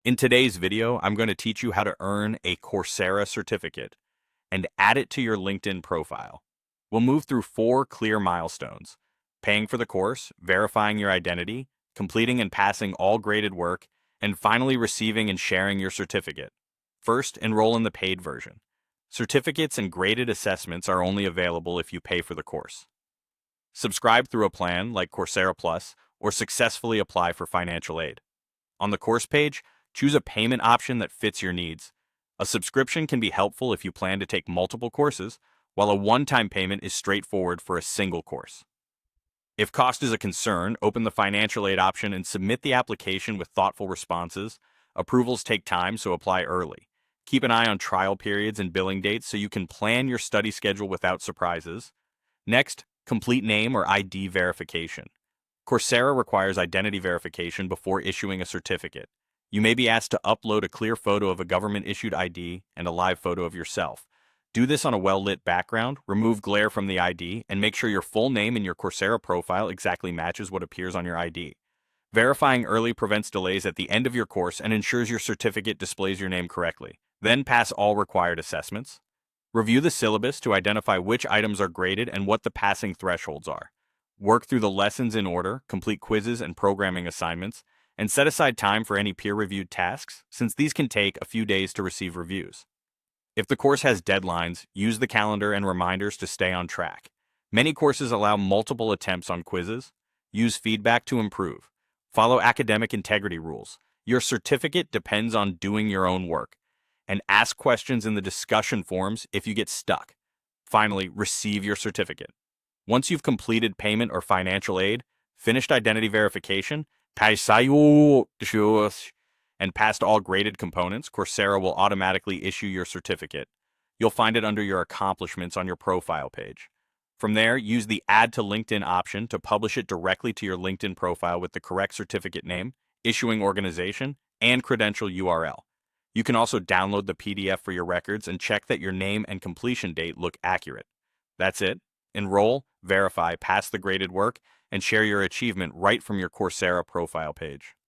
In today's video, I'm going to teach you how to earn a Coursera certificate and add it to your LinkedIn profile. We'll move through 4 clear milestones: paying for the course, verifying your identity, completing and passing all graded work, and finally receiving and sharing your certificate. First, enroll in the paid version. Certificates and graded assessments are only available if you pay for the course. Subscribe through a plan like Coursera Plus or successfully apply for financial aid. On the course page, choose a payment option that fits your needs. A subscription can be helpful if you plan to take multiple courses, while a one-time payment is straightforward for a single course. If cost is a concern, open the financial aid option and submit the application with thoughtful responses. Approvals take time, so apply early. Keep an eye on trial periods and billing dates so you can plan your study schedule without surprises. Next, complete name or ID verification. Coursera requires identity verification before issuing a certificate. You may be asked to upload a clear photo of a government-issued ID and a live photo of yourself. Do this on a well-lit background, remove glare from the ID, and make sure your full name in your Coursera profile exactly matches what appears on your ID. Verifying early prevents delays at the end of your course and ensures your certificate displays your name correctly. Then pass all required assessments. Review the syllabus to identify which items are graded and what the passing thresholds are. Work through the lessons in order, complete quizzes and programming assignments, and set aside time for any peer-reviewed tasks, since these can take a few days to receive reviews. If the course has deadlines, use the calendar and reminders to stay on track. Many courses allow multiple attempts on quizzes. Use feedback to improve. Follow academic integrity rules. Your certificate depends on doing your own work. And ask questions in the discussion forums if you get stuck. Finally, receive your certificate. Once you've completed payment or financial aid, finished identity verification, and passed all graded components, Coursera will automatically issue your certificate. You'll find it under your accomplishments on your profile page. From there, use the Add to LinkedIn option to publish it directly to your LinkedIn profile with the correct certificate name, issuing organization, and credential URL. You can also download the PDF for your records and check that your name and completion date look accurate. That's it. Enroll, verify, pass the graded work, and share your achievement right from your Coursera profile page.